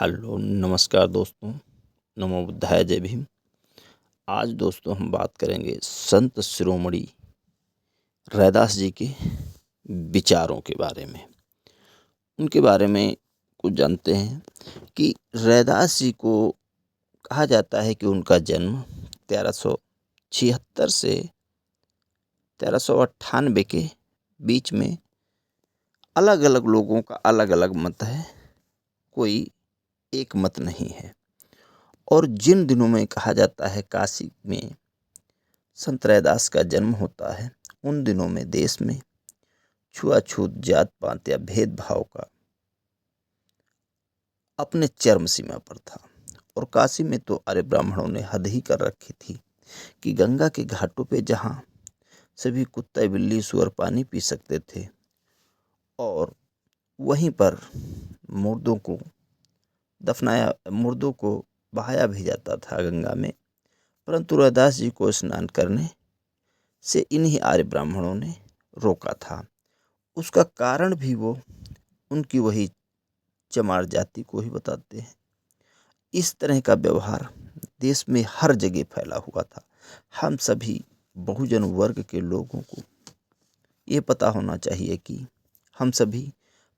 Hello नमस्कार दोस्तों। नमो बुद्धाय जय भीम। आज दोस्तों हम बात करेंगे संत शिरोमणि रैदास जी के विचारों के बारे में। उनके बारे में कुछ जानते हैं कि रैदास जी को कहा जाता है कि उनका जन्म 1376 से 1398 के बीच में। अलग अलग लोगों का अलग अलग मत है, कोई एक मत नहीं है। और जिन दिनों में कहा जाता है काशी में संत रैदास का जन्म होता है, उन दिनों में देश में छुआछूत, जात पात या भेदभाव का अपने चरम सीमा पर था। और काशी में तो आर्य ब्राह्मणों ने हद ही कर रखी थी कि गंगा के घाटों पे जहाँ सभी कुत्ते बिल्ली सुअर पानी पी सकते थे और वहीं पर मुर्दों को बहाया भी जाता था गंगा में, परंतु रैदास जी को स्नान करने से इन्हीं आर्य ब्राह्मणों ने रोका था। उसका कारण भी वो उनकी वही चमार जाति को ही बताते हैं। इस तरह का व्यवहार देश में हर जगह फैला हुआ था। हम सभी बहुजन वर्ग के लोगों को ये पता होना चाहिए कि हम सभी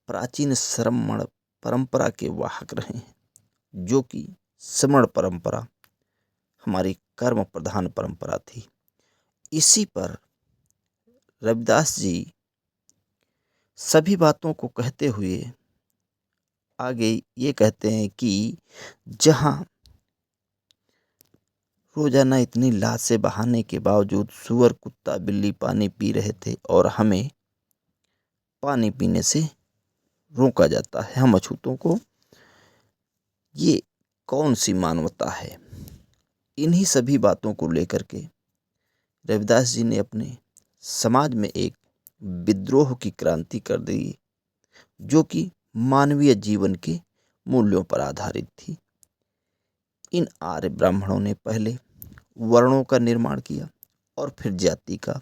प्राचीन श्रमण परंपरा के वाहक रहे हैं, जो कि श्रमण परंपरा हमारी कर्म प्रधान परंपरा थी। इसी पर रविदास जी सभी बातों को कहते हुए आगे ये कहते हैं कि जहां रोजाना इतनी लाशें बहाने के बावजूद सुअर कुत्ता बिल्ली पानी पी रहे थे और हमें पानी पीने से रोका जाता है, हम अछूतों को, ये कौन सी मानवता है। इन्हीं सभी बातों को लेकर के रविदास जी ने अपने समाज में एक विद्रोह की क्रांति कर दी, जो कि मानवीय जीवन के मूल्यों पर आधारित थी। इन आर्य ब्राह्मणों ने पहले वर्णों का निर्माण किया और फिर जाति का,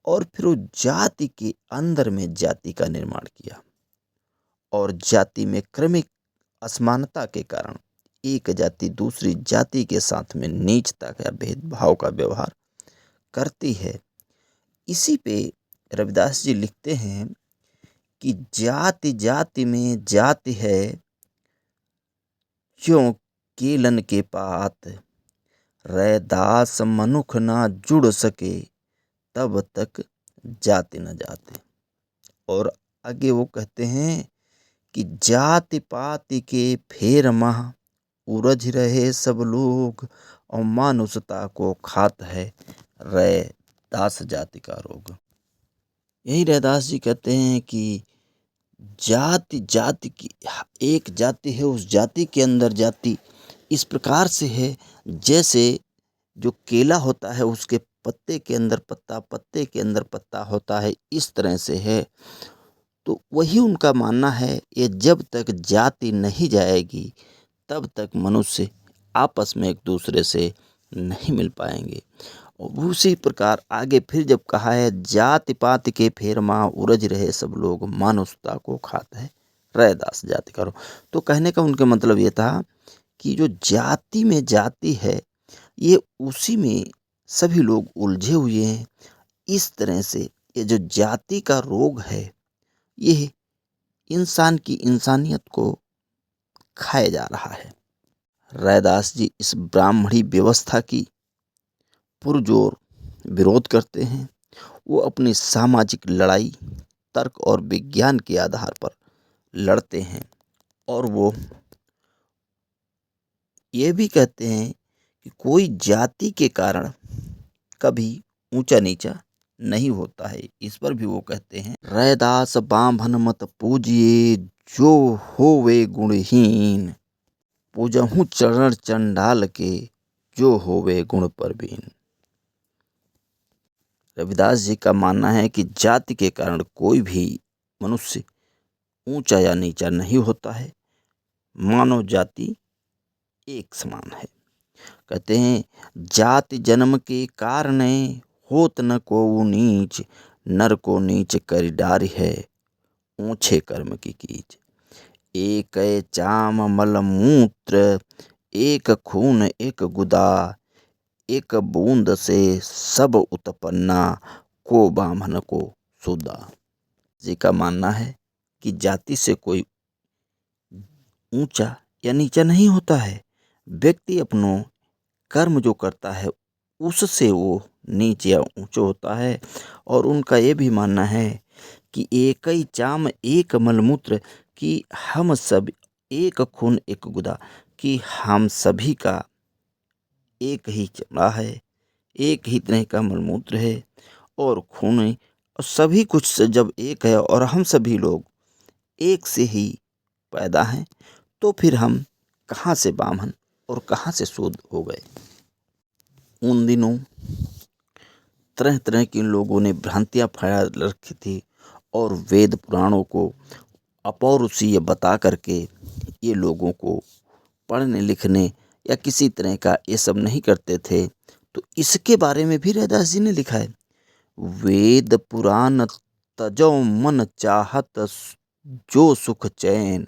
और फिर उस जाति के अंदर में जाति का निर्माण किया। और जाति में क्रमिक असमानता के कारण एक जाति दूसरी जाति के साथ में नीचता या भेदभाव का व्यवहार करती है। इसी पे रविदास जी लिखते हैं कि जाति जाति में जाति है, क्यों केलन के पात, रैदास मनुख ना जुड़ सके, तब तक जाति न जाते। और आगे वो कहते हैं कि जाति पाति के फेर मह, उलझ रहे सब लोग, और मानुषता को खात है रैदास जाति का रोग। यही रैदास जी कहते हैं कि जाति जाति की एक जाति है, उस जाति के अंदर जाति इस प्रकार से है जैसे जो केला होता है उसके पत्ते के अंदर पत्ता, पत्ते के अंदर पत्ता होता है, इस तरह से है। तो वही उनका मानना है, ये जब तक जाति नहीं जाएगी तब तक मनुष्य आपस में एक दूसरे से नहीं मिल पाएंगे। और उसी प्रकार आगे फिर जब कहा है जाति पाति के फेर माँ, उलझ रहे सब लोग, मानुषता को खाते हैं रैदास जाति का रोग। तो कहने का उनका मतलब ये था कि जो जाति में जाति है, ये उसी में सभी लोग उलझे हुए हैं। इस तरह से ये जो जाति का रोग है, ये इंसान की इंसानियत को खाया जा रहा है। रैदास जी इस ब्राह्मणी व्यवस्था की पुरजोर विरोध करते हैं। वो अपनी सामाजिक लड़ाई तर्क और विज्ञान के आधार पर लड़ते हैं, और वो ये भी कहते हैं कि कोई जाति के कारण कभी ऊंचा नीचा नहीं होता है। इस पर भी वो कहते हैं रैदास बांभन मत पूजिए, जो होवे गुणहीन, पूजहु चरण चंडाल के, जो होवे गुण परवीन। रविदास जी का मानना है कि जाति के कारण कोई भी मनुष्य ऊंचा या नीचा नहीं होता है, मानव जाति एक समान है। कहते हैं जाति जन्म के कारण होत न को नीच, नर को नीच कर डारी है, ऊंचे कर्म की कीज। एक चाम मल मूत्र, एक खून एक गुदा, एक बूंद से सब उत्पन्ना, को बामन को सुदा। जी का मानना है कि जाति से कोई ऊंचा या नीचा नहीं होता है। व्यक्ति अपनों कर्म जो करता है उससे वो नीच या ऊंचा होता है। और उनका ये भी मानना है कि एक ही चाम एक मलमूत्र, कि हम सब एक खून एक गुदा, कि हम सभी का एक ही चमड़ा है, एक ही तरह का मलमूत्र है और खून है, और सभी कुछ से जब एक है और हम सभी लोग एक से ही पैदा हैं, तो फिर हम कहाँ से ब्राह्मण और कहाँ से शूद्र हो गए। उन दिनों तरह तरह के लोगों ने भ्रांतियाँ फैला रखी थी और वेद पुराणों को अपौरुषीय बता करके ये लोगों को पढ़ने लिखने या किसी तरह का ये सब नहीं करते थे। तो इसके बारे में भी रैदास जी ने लिखा है, वेद पुराण तजो मन चाहत, जो सुख चैन,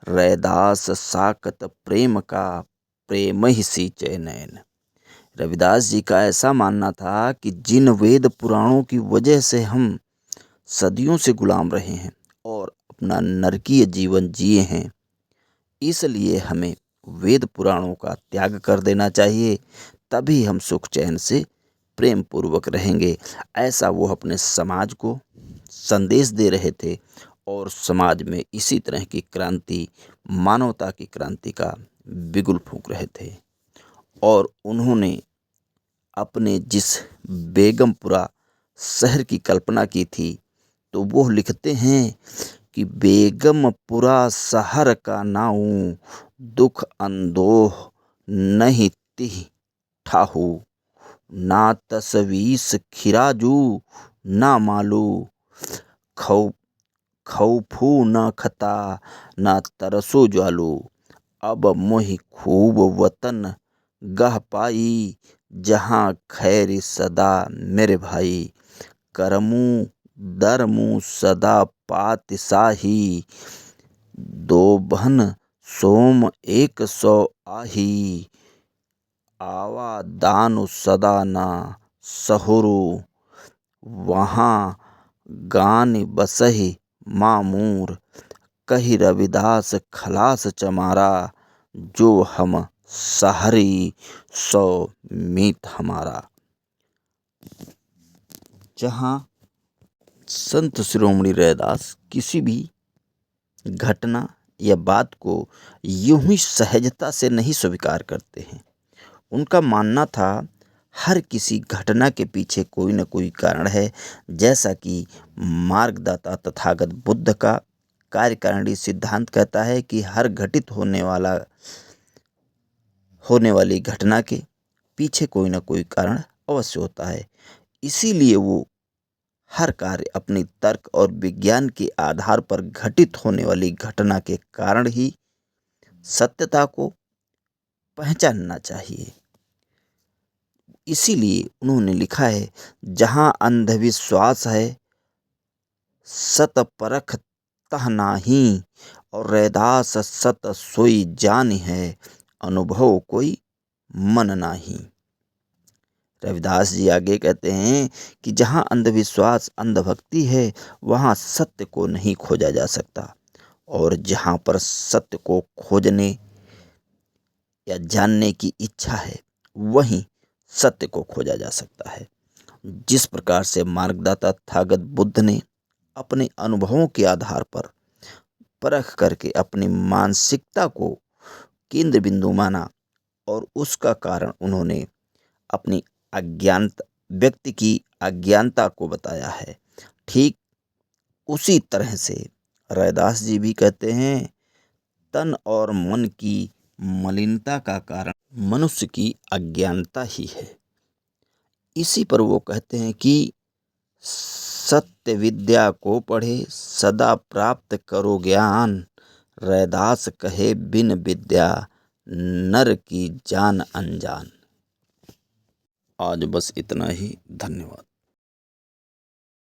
रैदास साकत प्रेम का, प्रेम ही सींचे नैन। रविदास जी का ऐसा मानना था कि जिन वेद पुराणों की वजह से हम सदियों से गुलाम रहे हैं और अपना नरकीय जीवन जिए हैं, इसलिए हमें वेद पुराणों का त्याग कर देना चाहिए, तभी हम सुख चैन से प्रेम पूर्वक रहेंगे। ऐसा वो अपने समाज को संदेश दे रहे थे और समाज में इसी तरह की क्रांति, मानवता की क्रांति का बिगुल फूंक रहे थे। और उन्होंने अपने जिस बेगमपुरा शहर की कल्पना की थी, तो वो लिखते हैं कि बेगमपुरा शहर का नाऊं, दुख अंदोह नहीं तिह ठाहू, ना तसवीस खिराजू ना मालू, खौ खौफू न खता ना तरसो ज्वालू, अब मोहि खूब वतन गह पाई, जहाँ खैर सदा मेरे भाई, करमू दरमू सदा पातशाही, दो बहन सोम एक सौ आही, आवा दानु सदा ना सहुरु, वहाँ गान बसहि मामूर, कही रविदास खलास चमारा, जो हम सहरी सौ मीत हमारा। जहाँ संत शिरोमणि रैदास किसी भी घटना या बात को यूं ही सहजता से नहीं स्वीकार करते हैं। उनका मानना था हर किसी घटना के पीछे कोई न कोई कारण है। जैसा कि मार्गदाता तथागत बुद्ध का कार्यकारिणी सिद्धांत कहता है कि हर घटित होने वाली घटना के पीछे कोई न कोई कारण अवश्य होता है। इसीलिए वो हर कार्य अपनी तर्क और विज्ञान के आधार पर घटित होने वाली घटना के कारण ही सत्यता को पहचानना चाहिए। इसीलिए उन्होंने लिखा है, जहाँ अंधविश्वास है सत परख तह नाही, और रैदास सत सोई जान है, अनुभव कोई मन नाही। रविदास जी आगे कहते हैं कि जहाँ अंधविश्वास अंधभक्ति है वहाँ सत्य को नहीं खोजा जा सकता, और जहाँ पर सत्य को खोजने या जानने की इच्छा है वहीं सत्य को खोजा जा सकता है। जिस प्रकार से मार्गदाता तथागत बुद्ध ने अपने अनुभवों के आधार पर परख करके अपनी मानसिकता को केंद्र बिंदु माना और उसका कारण उन्होंने अपनी अज्ञानता, व्यक्ति की अज्ञानता को बताया है, ठीक उसी तरह से रैदास जी भी कहते हैं, तन और मन की मलिनता का कारण मनुष्य की अज्ञानता ही है। इसी पर वो कहते हैं कि सत्य विद्या को पढ़े सदा प्राप्त करो ज्ञान, रैदास कहे बिन विद्या नर की जान अनजान। आज बस इतना ही, धन्यवाद।